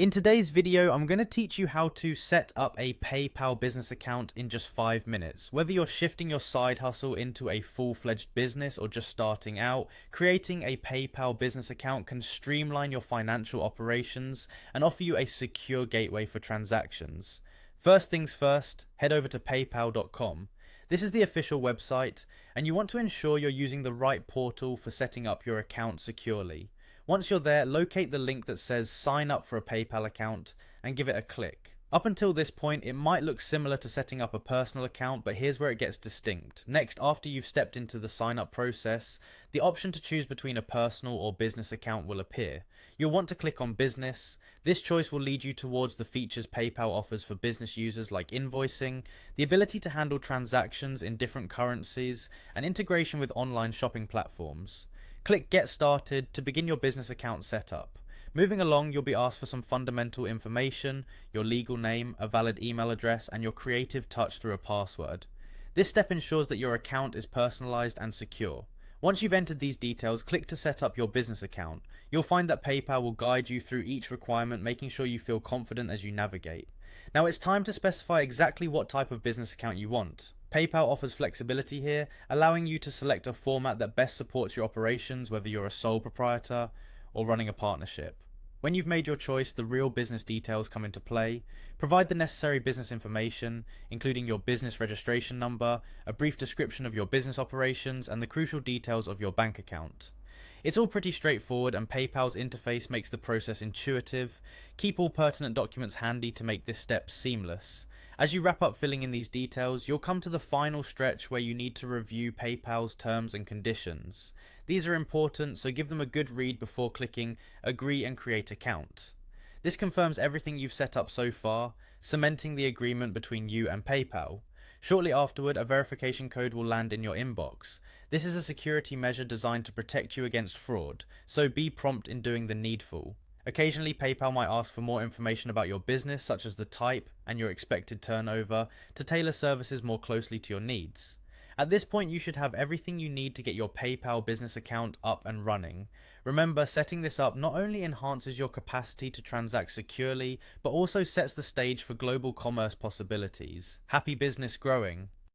In today's video, I'm going to teach you how to set up a PayPal business account in just 5 minutes. Whether you're shifting your side hustle into a full-fledged business or just starting out, creating a PayPal business account can streamline your financial operations and offer you a secure gateway for transactions. First things first, head over to paypal.com. This is the official website, and you want to ensure you're using the right portal for setting up your account securely. Once you're there, locate the link that says sign up for a PayPal account and give it a click. Up until this point, it might look similar to setting up a personal account, but here's where it gets distinct. Next, after you've stepped into the sign up process, the option to choose between a personal or business account will appear. You'll want to click on business. This choice will lead you towards the features PayPal offers for business users like invoicing, the ability to handle transactions in different currencies, and integration with online shopping platforms. Click Get Started to begin your business account setup. Moving along, you'll be asked for some fundamental information, your legal name, a valid email address, and your creative touch through a password. This step ensures that your account is personalized and secure. Once you've entered these details, click to set up your business account. You'll find that PayPal will guide you through each requirement, making sure you feel confident as you navigate. Now it's time to specify exactly what type of business account you want. PayPal offers flexibility here, allowing you to select a format that best supports your operations, whether you're a sole proprietor or running a partnership. When you've made your choice, the real business details come into play. Provide the necessary business information, including your business registration number, a brief description of your business operations, and the crucial details of your bank account. It's all pretty straightforward, and PayPal's interface makes the process intuitive. Keep all pertinent documents handy to make this step seamless. As you wrap up filling in these details, you'll come to the final stretch where you need to review PayPal's terms and conditions. These are important, so give them a good read before clicking Agree and Create Account. This confirms everything you've set up so far, cementing the agreement between you and PayPal. Shortly afterward, a verification code will land in your inbox. This is a security measure designed to protect you against fraud, so be prompt in doing the needful. Occasionally, PayPal might ask for more information about your business, such as the type and your expected turnover, to tailor services more closely to your needs. At this point, you should have everything you need to get your PayPal business account up and running. Remember, setting this up not only enhances your capacity to transact securely, but also sets the stage for global commerce possibilities. Happy business growing!